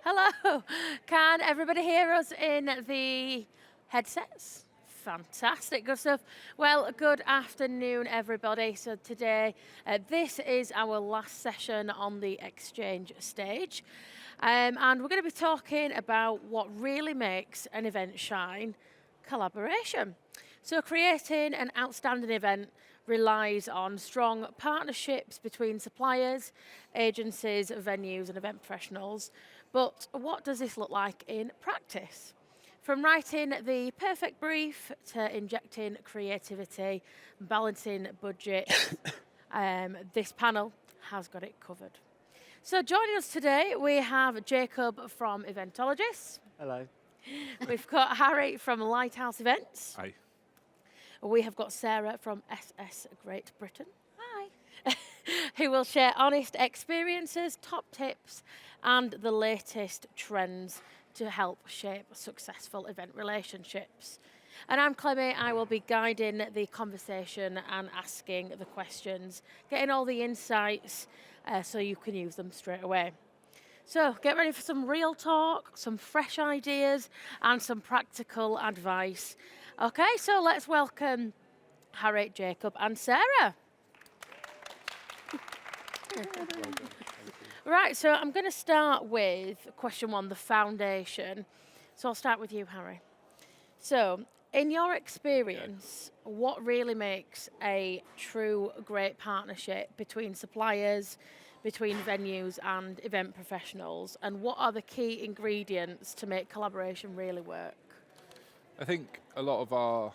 Hello. Can everybody hear us in the headsets? Fantastic, good stuff. Well, good afternoon, everybody. So today, this is our last session on the exchange stage. And we're going to be talking about what really makes an event shine, collaboration. So creating an outstanding event relies on strong partnerships between suppliers, agencies, venues and event professionals. But what does this look like in practice? From writing the perfect brief to injecting creativity, balancing budget, this panel has got it covered. So joining us today, we have Jacob from Eventologists. Hello. We've got Harry from Lighthouse Events. Hi. We have got Sarah from SS Great Britain, Hi. who will share honest experiences, top tips, and the latest trends to help shape successful event relationships. And I'm Clemmy, I will be guiding the conversation and asking the questions, getting all the insights so you can use them straight away. So get ready for some real talk, some fresh ideas, and some practical advice. Okay, so let's welcome Harry, Jacob, and Sarah. Right, so I'm going to start with question one, the foundation. So I'll start with you, Harry. So, in your experience, what really makes a true great partnership between suppliers, between venues and event professionals, and what are the key ingredients to make collaboration really work? I think a lot of our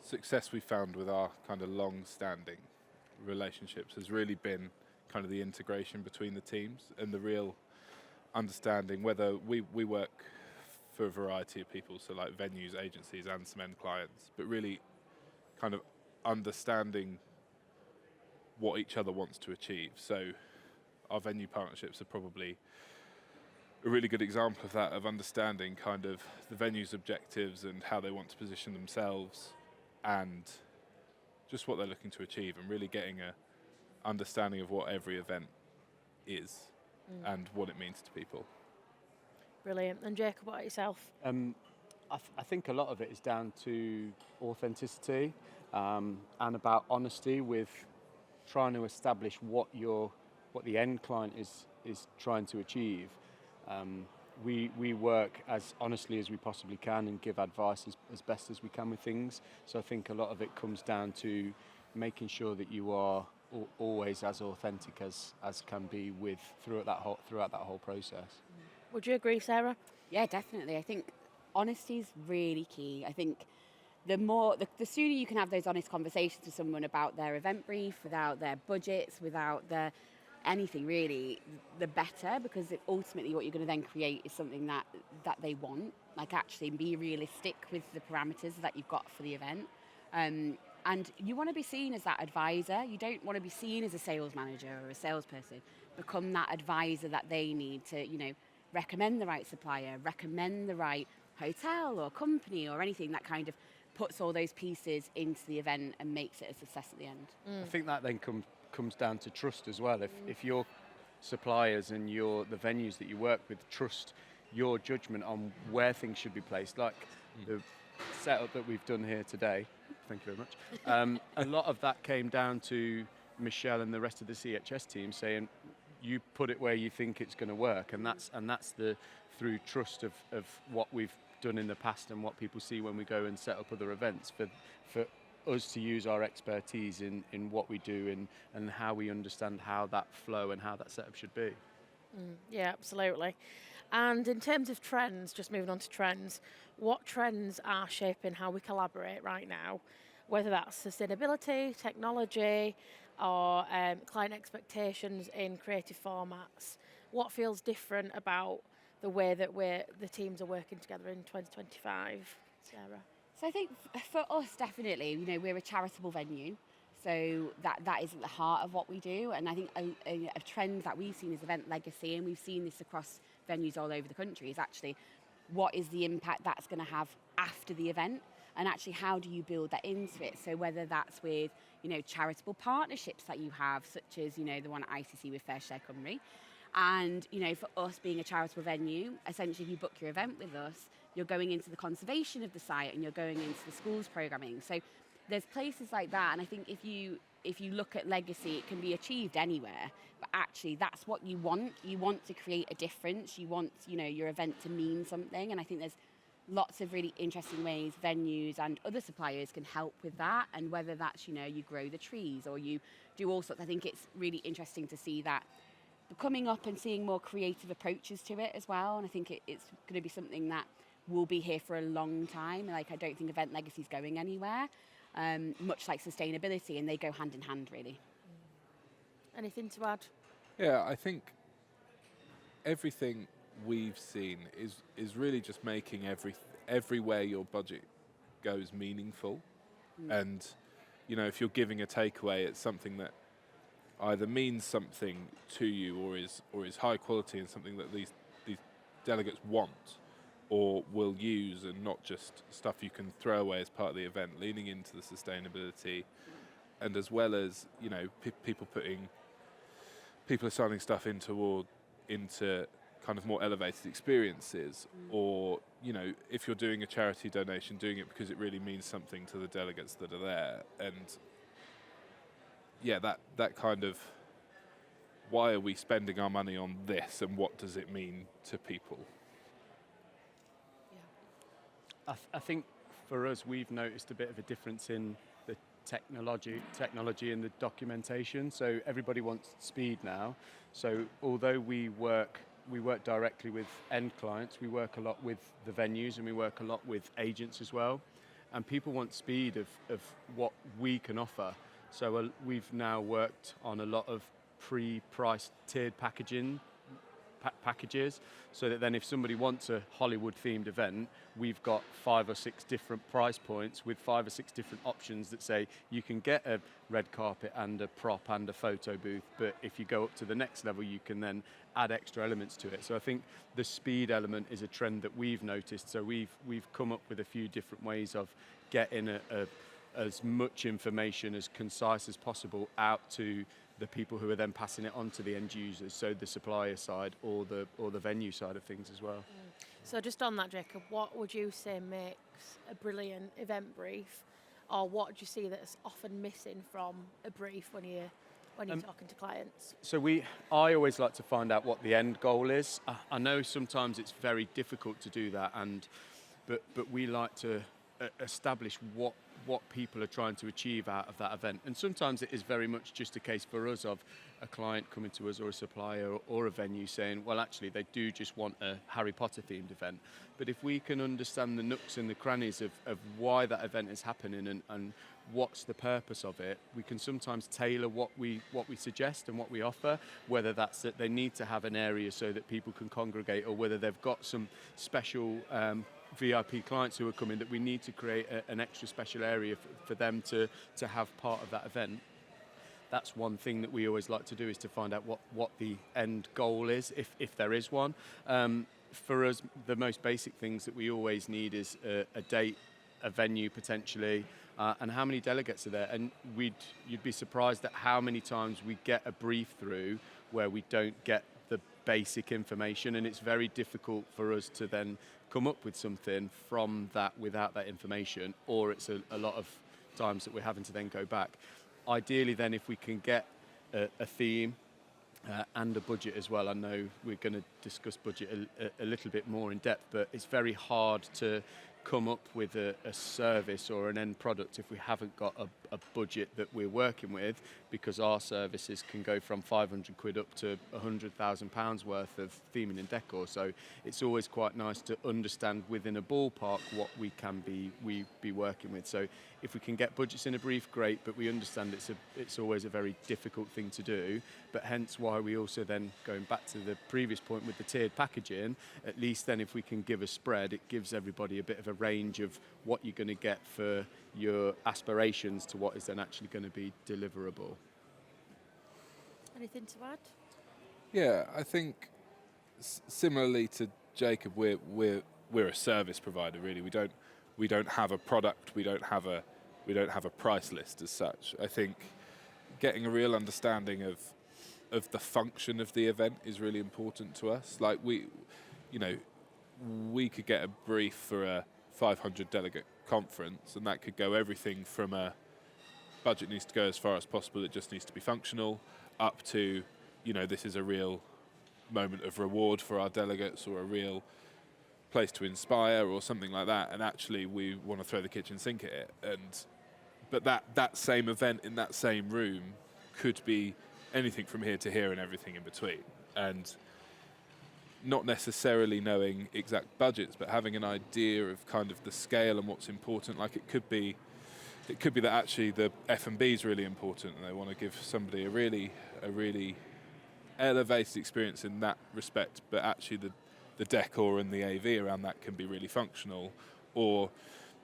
success we found with our kind of long-standing relationships has really been kind of the integration between the teams and the real understanding whether we work for a variety of people, so like venues, agencies and some end clients, but really kind of understanding what each other wants to achieve. So our venue partnerships are probably a really good example of that, of understanding kind of the venue's objectives and how they want to position themselves and just what they're looking to achieve, and really getting a understanding of what every event is and what it means to people. Brilliant. And Jacob, what about yourself? I think a lot of it is down to authenticity and about honesty with trying to establish what the end client is trying to achieve. We work as honestly as we possibly can and give advice as best as we can with things. So I think a lot of it comes down to making sure that you are always as authentic as can be throughout that whole process. Would you agree, Sarah? Yeah, definitely. I think honesty is really key. I think the sooner you can have those honest conversations with someone about their event brief, without their budgets, without their anything really, the better, because ultimately what you're going to then create is something that they want, like actually be realistic with the parameters that you've got for the event. And you want to be seen as that advisor. You don't want to be seen as a sales manager or a salesperson. Become that advisor that they need to, recommend the right supplier, recommend the right hotel or company or anything that kind of puts all those pieces into the event and makes it a success at the end. I think that then comes down to trust as well. If your suppliers and the venues that you work with trust your judgment on where things should be placed, like the setup that we've done here today, thank you very much. A lot of that came down to Michelle and the rest of the CHS team saying, you put it where you think it's going to work, and that's through trust of what we've done in the past and what people see when we go and set up other events, for us to use our expertise in what we do and how we understand how that flow and how that setup should be. Yeah, absolutely. And in terms of trends, just moving on to trends, what trends are shaping how we collaborate right now? Whether that's sustainability, technology, or client expectations in creative formats. What feels different about the way that the teams are working together in 2025, Sarah? So I think for us, definitely, we're a charitable venue. So that is at the heart of what we do. And I think a trend that we've seen is event legacy, and we've seen this across venues all over the country, is actually what is the impact that's going to have after the event, and actually how do you build that into it. So whether that's with charitable partnerships that you have, such as the one at ICC with Fair Share Cymru, And, you know, for us being a charitable venue, essentially if you book your event with us, you're going into the conservation of the site and you're going into the schools programming. So there's places like that, and I think if you look at legacy, it can be achieved anywhere, but actually that's what you want. You want to create a difference. You want, you know, your event to mean something, and I think there's lots of really interesting ways venues and other suppliers can help with that, and whether that's, you know, you grow the trees or you do all sorts. I think it's really interesting to see that coming up and seeing more creative approaches to it as well, and I think it's going to be something that will be here for a long time. Like, I don't think event legacy is going anywhere, much like sustainability, and they go hand in hand, really. Anything to add? Yeah, I think everything we've seen is really just making everywhere your budget goes meaningful. And, you know, if you're giving a takeaway, it's something that either means something to you or is high quality and something that these delegates want or will use, and not just stuff you can throw away as part of the event, leaning into the sustainability, and as well as, you know, people are signing stuff into kind of more elevated experiences, or, you know, if you're doing a charity donation, doing it because it really means something to the delegates that are there. And yeah, that kind of, why are we spending our money on this and what does it mean to people? I think for us, we've noticed a bit of a difference in the technology and the documentation. So everybody wants speed now. So although we work directly with end clients, we work a lot with the venues, and we work a lot with agents as well. And people want speed of what we can offer. So we've now worked on a lot of pre-priced tiered packages, so that then if somebody wants a Hollywood themed event, we've got 5 or 6 different price points with 5 or 6 different options that say you can get a red carpet and a prop and a photo booth, but if you go up to the next level, you can then add extra elements to it. So I think the speed element is a trend that we've noticed. So we've come up with a few different ways of getting as much information as concise as possible out to the people who are then passing it on to the end users, so the supplier side or the venue side of things as well. So just on that, Jacob, what would you say makes a brilliant event brief, or what do you see that's often missing from a brief when you're talking to clients? So I always like to find out what the end goal is. I know sometimes it's very difficult to do that, but we like to establish what people are trying to achieve out of that event. And sometimes it is very much just a case for us of a client coming to us, or a supplier or a venue saying, well, actually they do just want a Harry Potter themed event. But if we can understand the nooks and the crannies of why that event is happening and what's the purpose of it, we can sometimes tailor what we suggest and what we offer, whether that's that they need to have an area so that people can congregate, or whether they've got some special VIP clients who are coming that we need to create an extra special area for them to have part of that event. That's one thing that we always like to do, is to find out what the end goal is, if there is one. For us, the most basic things that we always need is a date, a venue potentially, and how many delegates are there. And you'd be surprised at how many times we get a brief through where we don't get the basic information, and it's very difficult for us to then come up with something from that without that information, or it's a lot of times that we're having to then go back. Ideally then, if we can get a theme and a budget as well. I know we're going to discuss budget a little bit more in depth, but it's very hard to come up with a service or an end product if we haven't got a budget that we're working with, because our services can go from 500 quid up to £100,000 worth of theming and decor. So it's always quite nice to understand within a ballpark what we can be working with. So if we can get budgets in a brief, great, but we understand it's always a very difficult thing to do, but hence why we also then, going back to the previous point with the tiered packaging, at least then if we can give a spread, it gives everybody a bit of a range of what you're going to get for your aspirations to what is then actually going to be deliverable. Anything to add? Yeah, I think similarly to Jacob, we're a service provider really. We don't have a product. We don't have a price list as such. I think getting a real understanding of of the function of the event is really important to us. Like we could get a brief for a 500 delegate conference, and that could go everything from a budget needs to go as far as possible, it just needs to be functional, up to, this is a real moment of reward for our delegates, or a real place to inspire, or something like that, and actually we want to throw the kitchen sink at it. But that same event in that same room could be anything from here to here and everything in between. And not necessarily knowing exact budgets, but having an idea of kind of the scale and what's important. Like it could be that actually the F&B is really important, and they want to give somebody a really elevated experience in that respect, but actually the decor and the AV around that can be really functional. Or,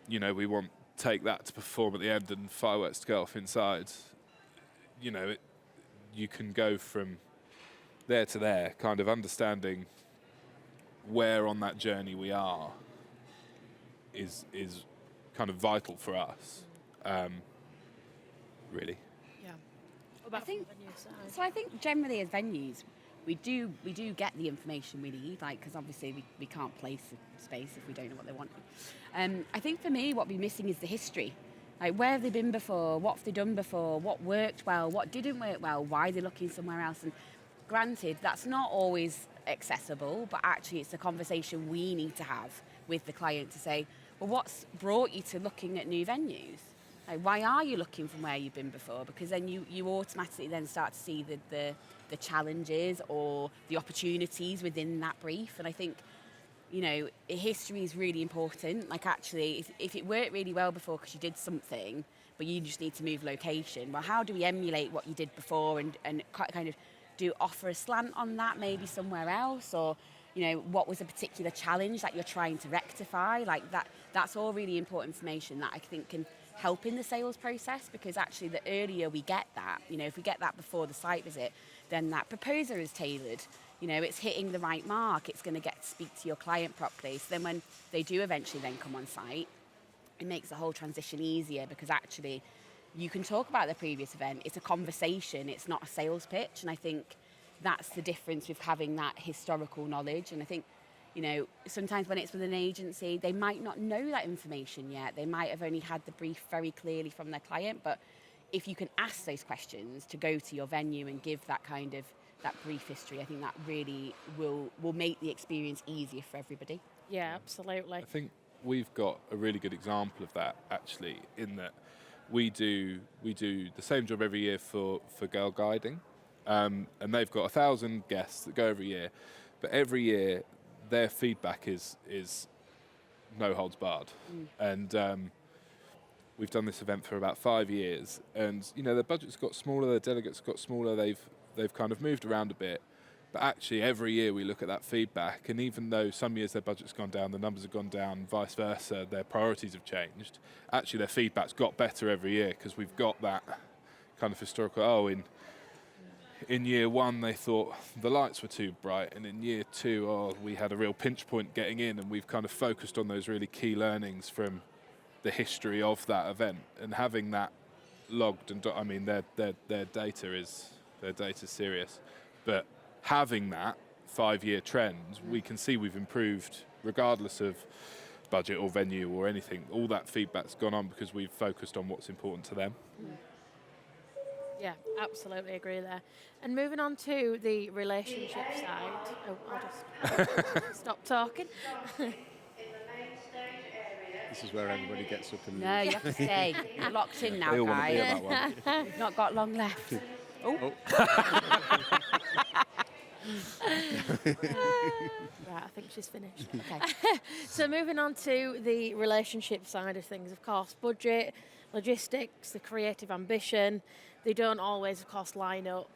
we want take that to perform at the end and fireworks to go off inside. You can go from there to there, kind of understanding where on that journey we are is kind of vital for us, really. Yeah. What about I think- from the venue side? So I think generally as venues, we do get the information we need, like, because obviously we can't place a space if we don't know what they want. I think for me, what we're missing is the history. Like, where have they been before? What have they done before? What worked well? What didn't work well? Why are they looking somewhere else? And granted, that's not always accessible, but actually it's a conversation we need to have with the client to say, well, what's brought you to looking at new venues? Like, why are you looking from where you've been before? Because then you automatically then start to see the challenges or the opportunities within that brief. And I think, history is really important. Like, actually, if it worked really well before because you did something, but you just need to move location, well, how do we emulate what you did before and kind of offer a slant on that maybe somewhere else? Or, what was a particular challenge that you're trying to rectify? Like, that's all really important information that I think can help in the sales process, because actually the earlier we get that, if we get that before the site visit, then that proposer is tailored. It's hitting the right mark. It's going to get to speak to your client properly. So then when they do eventually then come on site, it makes the whole transition easier, because actually you can talk about the previous event. It's a conversation. It's not a sales pitch. And I think that's the difference with having that historical knowledge. And I think, sometimes when it's with an agency, they might not know that information yet. They might have only had the brief very clearly from their client. But if you can ask those questions to go to your venue and give that kind of that brief history, I think that really will make the experience easier for everybody. Yeah, absolutely. I think we've got a really good example of that, actually, in that we do the same job every year for Girl Guiding, and they've got 1,000 guests that go every year, but every year their feedback is no holds barred. And we've done this event for about 5 years, and their budgets got smaller, their delegates got smaller, they've kind of moved around a bit, but actually every year we look at that feedback, and even though some years their budget's gone down, the numbers have gone down, vice versa, their priorities have changed, actually their feedback's got better every year, because we've got that kind of historical, in year one they thought the lights were too bright, and in year two, we had a real pinch point getting in, and we've kind of focused on those really key learnings from the history of that event, and having that logged, and their data's serious, but having that 5-year trend, we can see we've improved regardless of budget or venue or anything. All that feedback's gone on because we've focused on what's important to them. Yeah, absolutely agree there. And moving on to the relationship side. Oh, I'll just stop talking. This is where everybody gets up and No, you have to stay. You're locked in now, They all want to be guys. at that one. We've not got long left. Oh. Right, I think she's finished. Okay. So moving on to the relationship side of things, of course, budget, logistics, the creative ambition, they don't always, of course, line up.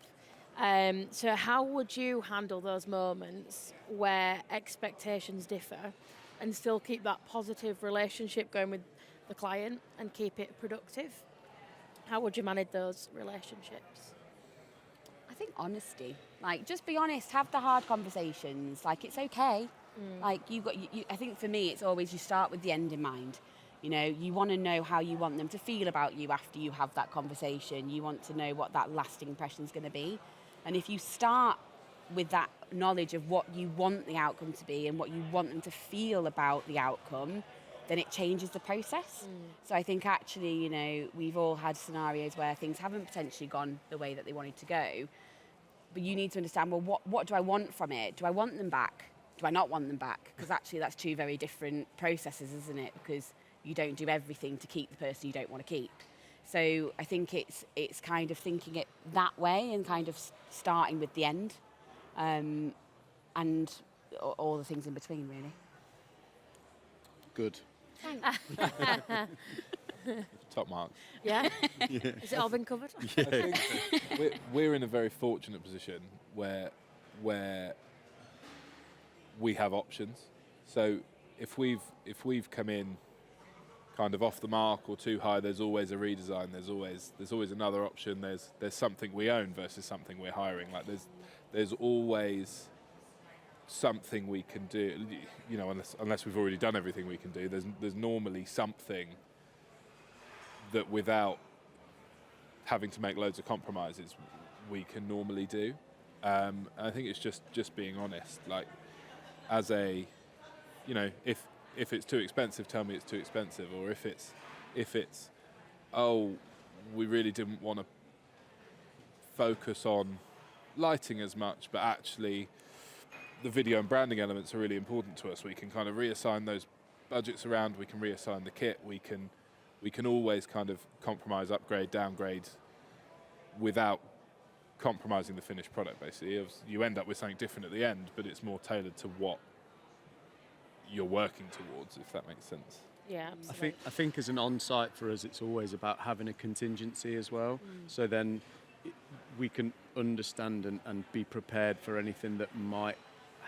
So how would you handle those moments where expectations differ and still keep that positive relationship going with the client and keep it productive? How would you manage those relationships? I think honesty. Like, just be honest. Have the hard conversations. Like, it's okay. Like, I think for me, it's always you start with the end in mind. You want to know how you want them to feel about you after you have that conversation. You want to know what that lasting impression is going to be. And if you start with that knowledge of what you want the outcome to be and what you want them to feel about the outcome, then it changes the process. So I think actually, you know, we've all had scenarios where things haven't potentially gone the way that they wanted to go. But you need to understand, well, what do I want from it? Do I want them back? Do I not want them back? Because actually that's two very different processes, isn't it? Because you don't do everything to keep the person you don't want to keep. So I think it's kind of thinking it that way and kind of starting with the end, and all the things in between, really. Good. Top mark. Yeah? Has it all been covered? I think we're in a very fortunate position where we have options. So if we've come in kind of off the mark or too high, there's always a redesign. There's always another option. There's something we own versus something we're hiring. Like there's always something we can do. You know, unless we've already done everything we can do. There's normally something that without having to make loads of compromises we can normally do. And I think it's just being honest. Like, as a, you know, if it's too expensive, tell me it's too expensive. Or if it's oh, we really didn't want to focus on lighting as much, but actually the video and branding elements are really important to us. We can kind of reassign those budgets around. We can reassign the kit. We can always kind of compromise, upgrade, downgrade without compromising the finished product, basically. You end up with something different at the end, but it's more tailored to what you're working towards, if that makes sense. Yeah, absolutely. I think as an on-site for us, it's always about having a contingency as well. So then we can understand and be prepared for anything that might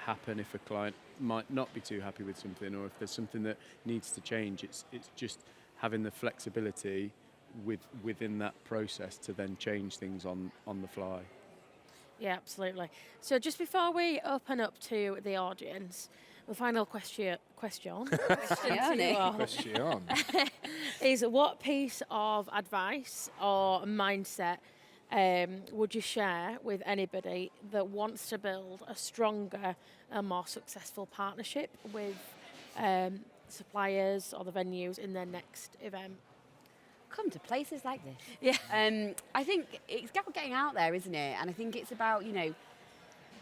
happen if a client might not be too happy with something, or if there's something that needs to change. It's just having the flexibility within that process to then change things on the fly. Yeah, absolutely. So just before we open up to the audience, the final question to you all Question. is, what piece of advice or mindset would you share with anybody that wants to build a stronger and more successful partnership with suppliers or the venues in their next event? Come to places like this. Yeah. I think it's about getting out there, isn't it? And I think it's about, you know,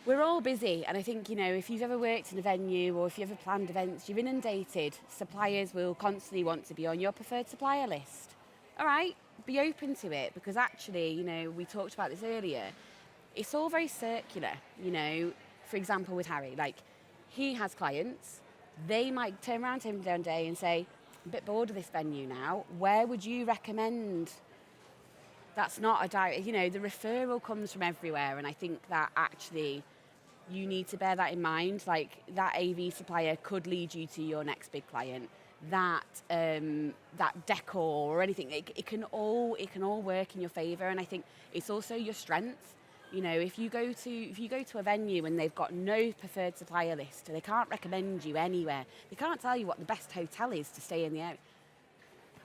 we're all busy. And I think, you know, if you've ever worked in a venue or if you've ever planned events, you're inundated. Suppliers will constantly want to be on your preferred supplier list. All right, be open to it, because actually, you know, we talked about this earlier. It's all very circular, you know. For example, with Harry, like, he has clients. They might turn around to him one day and say, I'm a bit bored of this venue now. Where would you recommend? That's not a direct, you know, the referral comes from everywhere. And I think that actually you need to bear that in mind. Like, that AV supplier could lead you to your next big client. That decor or anything, it can all work in your favour. And I think it's also your strength. You know, if you go to a venue and they've got no preferred supplier list, they can't recommend you anywhere, they can't tell you what the best hotel is to stay in the area,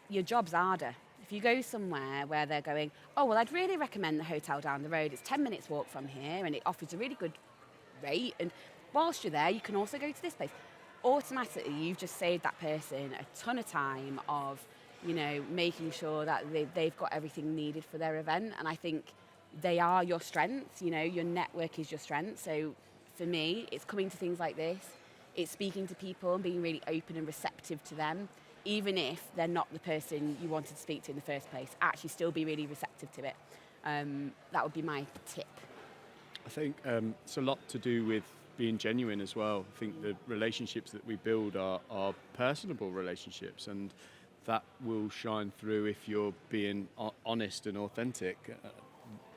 your job's harder. If you go somewhere where they're going, oh, well, I'd really recommend the hotel down the road, it's 10 minutes walk from here and it offers a really good rate, and whilst you're there you can also go to this place, automatically you've just saved that person a ton of time of, you know, making sure that they've got everything needed for their event. And I think they are your strengths, you know, your network is your strength. So for me, it's coming to things like this, it's speaking to people and being really open and receptive to them, even if they're not the person you wanted to speak to in the first place. Actually still be really receptive to it. That would be my tip. I think it's a lot to do with being genuine as well. I think the relationships that we build are personable relationships, and that will shine through if you're being honest and authentic.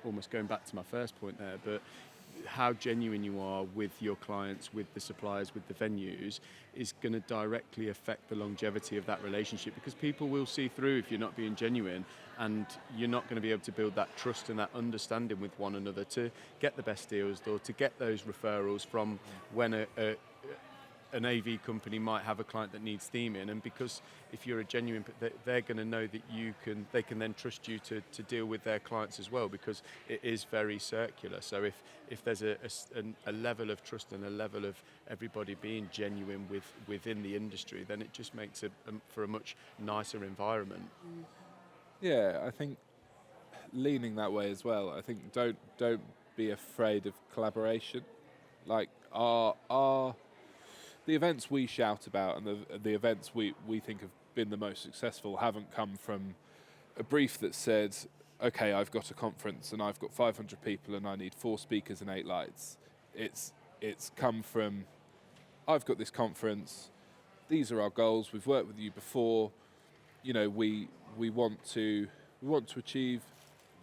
Almost going back to my first point there, but how genuine you are with your clients, with the suppliers, with the venues, is going to directly affect the longevity of that relationship, because people will see through if you're not being genuine, and you're not going to be able to build that trust and that understanding with one another to get the best deals or to get those referrals from when an AV company might have a client that needs theming, and because if you're a genuine, they're going to know that they can then trust you to deal with their clients as well, because it is very circular. So if there's a level of trust and a level of everybody being genuine within the industry, then it just makes it for a much nicer environment. Yeah, I think leaning that way as well. I think don't be afraid of collaboration. Like the events we shout about and the events we think have been the most successful haven't come from a brief that said, okay, I've got a conference and I've got 500 people and I need 4 speakers and 8 lights. It's come from, I've got this conference, these are our goals, we've worked with you before, you know, we want to achieve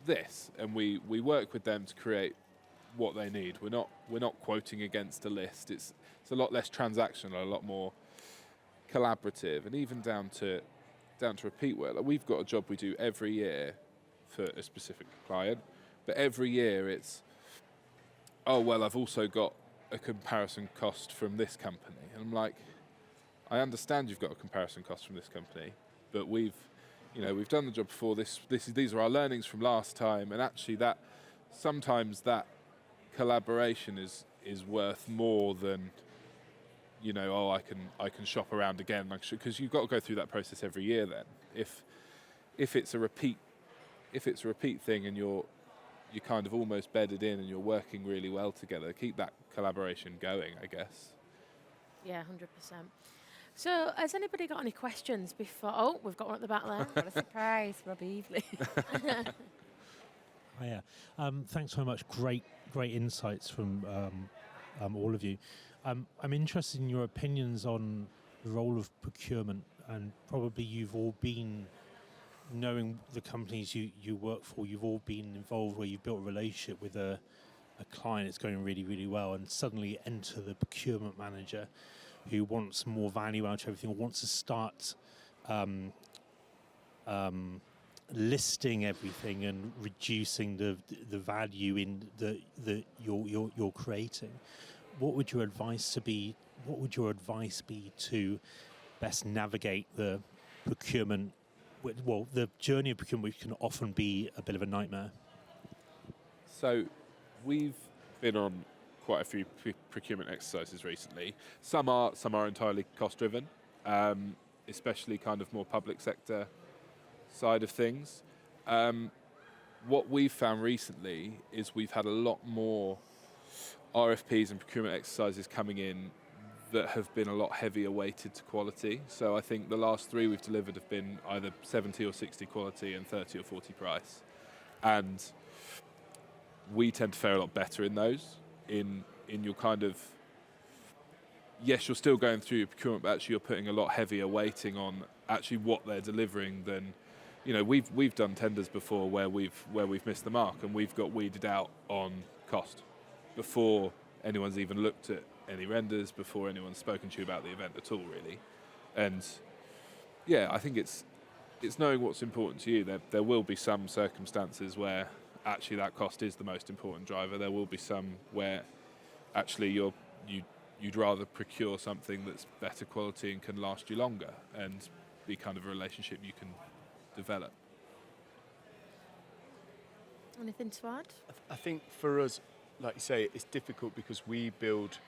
this, and we work with them to create what they need. We're not quoting against a list. It's a lot less transactional, a lot more collaborative, and even down to repeat work. Like, we've got a job we do every year for a specific client, but every year it's, oh well, I've also got a comparison cost from this company, and I'm like, I understand you've got a comparison cost from this company, but we've done the job before. These are our learnings from last time, and actually that sometimes that collaboration is worth more than, you know, oh, I can shop around again, because you've got to go through that process every year. Then if it's a repeat thing and you're kind of almost bedded in and you're working really well together, keep that collaboration going, I guess. Yeah, 100%. So, has anybody got any questions before? Oh, we've got one at the back there. What a surprise, Robbie Eveley. Oh, yeah. Thanks very much. Great insights from all of you. I'm interested in your opinions on the role of procurement, and probably you've all been, knowing the companies you work for, you've all been involved where you've built a relationship with a client, it's going really, really well, and suddenly enter the procurement manager who wants more value out of everything, or wants to start listing everything and reducing the value in the you're creating. What would your advice be? What would your advice be to best navigate the procurement? Well, the journey of procurement, which can often be a bit of a nightmare. So we've been on quite a few procurement exercises recently. Some are entirely cost driven, especially kind of more public sector side of things. What we've found recently is we've had a lot more RFPs and procurement exercises coming in that have been a lot heavier weighted to quality. So I think the last 3 we've delivered have been either 70 or 60 quality and 30 or 40 price. And we tend to fare a lot better in those. In your kind of, yes, you're still going through your procurement, but actually you're putting a lot heavier weighting on actually what they're delivering than, you know, we've done tenders before where we've missed the mark, and we've got weeded out on cost before anyone's even looked at any renders, before anyone's spoken to you about the event at all, really. And yeah, I think it's knowing what's important to you. There will be some circumstances where actually that cost is the most important driver. There will be some where actually you'd rather procure something that's better quality and can last you longer and be kind of a relationship you can develop. Anything to add? I think for us, like you say, it's difficult because we build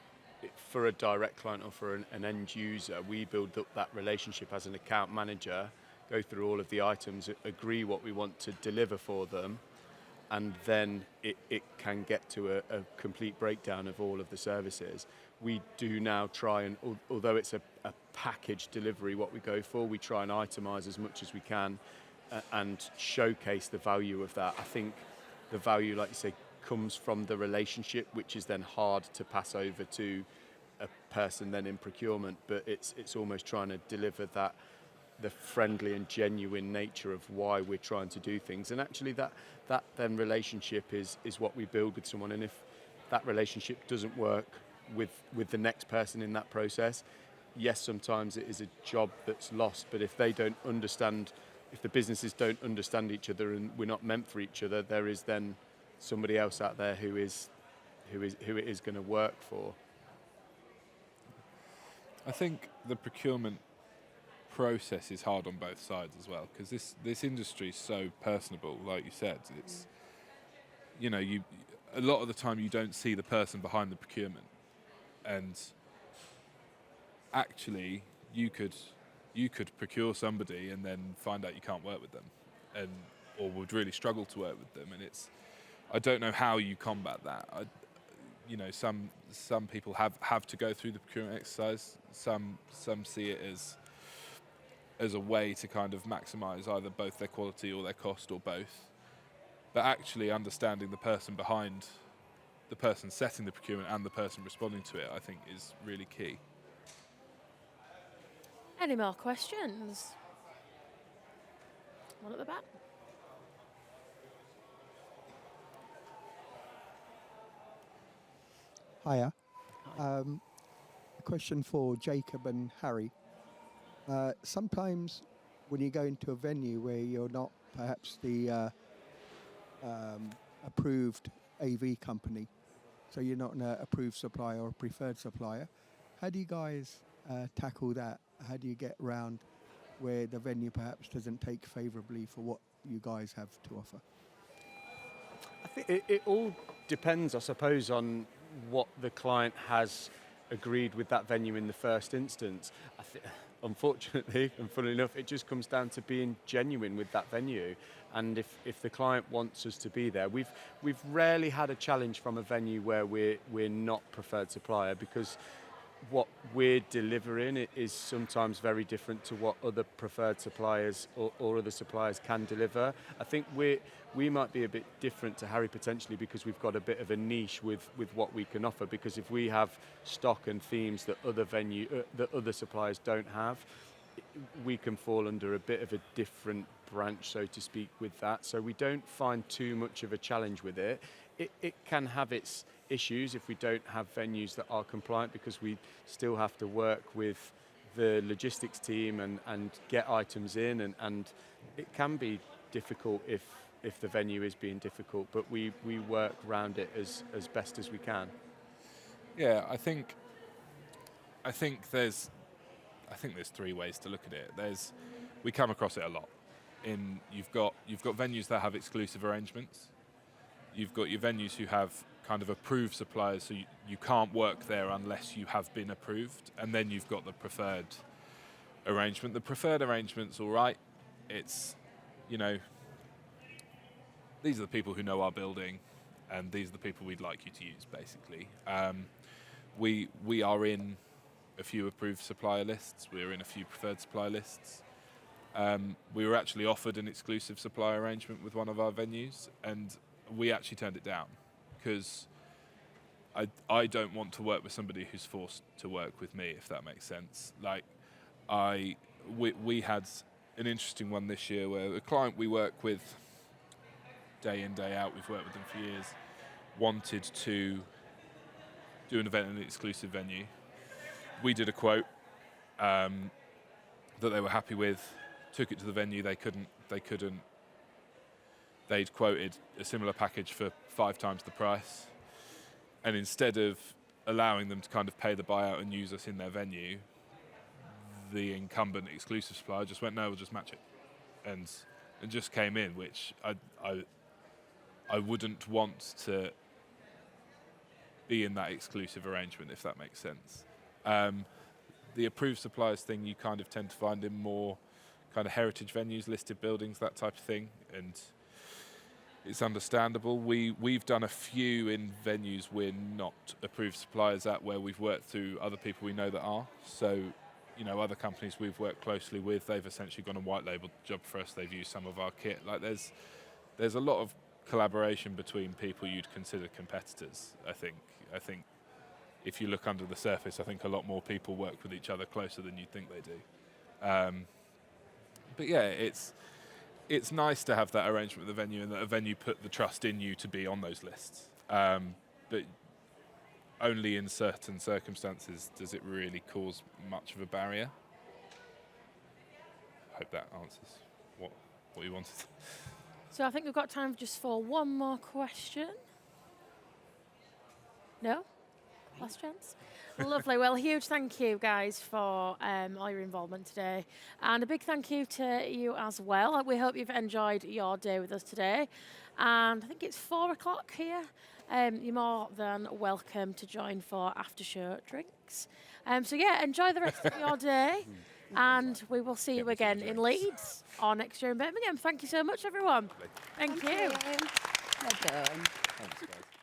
it for a direct client or for an end user. We build up that relationship as an account manager, go through all of the items, agree what we want to deliver for them, and then it can get to a complete breakdown of all of the services. We do now try and, although it's a package delivery, what we go for, we try and itemise as much as we can and showcase the value of that. I think the value, like you say, comes from the relationship, which is then hard to pass over to a person then in procurement, but it's almost trying to deliver that, the friendly and genuine nature of why we're trying to do things. And actually that then relationship is what we build with someone. And if that relationship doesn't work with the next person in that process, yes, sometimes it is a job that's lost, but if they don't understand, if the businesses don't understand each other and we're not meant for each other, there is then somebody else out there who it is going to work for. I think the procurement process is hard on both sides as well, because this industry is so personable. Like you said, it's you a lot of the time you don't see the person behind the procurement, and actually you could procure somebody and then find out you can't work with them, and or would really struggle to work with them, and I don't know how you combat that. Some people have to go through the procurement exercise. Some see it as a way to kind of maximise either both their quality or their cost or both. But actually understanding the person behind the person setting the procurement and the person responding to it, I think, is really key. Any more questions? One at the back. Hiya. A question for Jacob and Harry. Sometimes when you go into a venue where you're not perhaps the approved AV company, so you're not an approved supplier or preferred supplier, how do you guys tackle that? How do you get around where the venue perhaps doesn't take favourably for what you guys have to offer? I think it all depends, I suppose, on what the client has agreed with that venue in the first instance. Unfortunately, and funnily enough, it just comes down to being genuine with that venue. And if the client wants us to be there, we've rarely had a challenge from a venue where we're not preferred supplier, because what we're delivering is sometimes very different to what other preferred suppliers or other suppliers can deliver. I think we might be a bit different to Harry potentially, because we've got a bit of a niche with what we can offer, because if we have stock and themes that other suppliers don't have, we can fall under a bit of a different branch, so to speak, with that. So we don't find too much of a challenge with it. It can have its issues if we don't have venues that are compliant, because we still have to work with the logistics team and get items in, and it can be difficult if the venue is being difficult, but we work around it as best as we can. Yeah, I think there's three ways to look at it. We come across it a lot. You've got venues that have exclusive arrangements. You've got your venues who have kind of approved suppliers, so you can't work there unless you have been approved. And then you've got the preferred arrangement. The preferred arrangement's all right. It's, these are the people who know our building, and these are the people we'd like you to use, basically. We are in a few approved supplier lists. We're in a few preferred supplier lists. We were actually offered an exclusive supplier arrangement with one of our venues, and we actually turned it down, because I don't want to work with somebody who's forced to work with me, if that makes sense. Like, we had an interesting one this year where a client we work with day in, day out, we've worked with them for years, wanted to do an event in an exclusive venue. We did a quote that they were happy with, took it to the venue, they'd quoted a similar package for 5 times the price, and instead of allowing them to kind of pay the buyout and use us in their venue, the incumbent exclusive supplier just went, no, we'll just match it, and just came in, which I wouldn't want to be in that exclusive arrangement, if that makes sense. The approved suppliers thing you kind of tend to find in more kind of heritage venues, listed buildings, that type of thing, and it's understandable. We've done a few in venues we're not approved suppliers at, where we've worked through other people we know that are. So, other companies we've worked closely with, they've essentially gone and white labelled the job for us. They've used some of our kit. Like, there's a lot of collaboration between people you'd consider competitors, I think. I think if you look under the surface, I think a lot more people work with each other closer than you'd think they do. But yeah, it's nice to have that arrangement with the venue, and that a venue put the trust in you to be on those lists. But only in certain circumstances does it really cause much of a barrier. I hope that answers what you wanted. So I think we've got time just for one more question. No? Last chance. Lovely. Well, huge thank you, guys, for all your involvement today. And a big thank you to you as well. We hope you've enjoyed your day with us today. And I think it's 4 o'clock here. You're more than welcome to join for after-show drinks. So, yeah, enjoy the rest of your day. And we will see you again in Leeds or next year in Birmingham. Thank you so much, everyone. Thank you. Well done. Thanks, guys.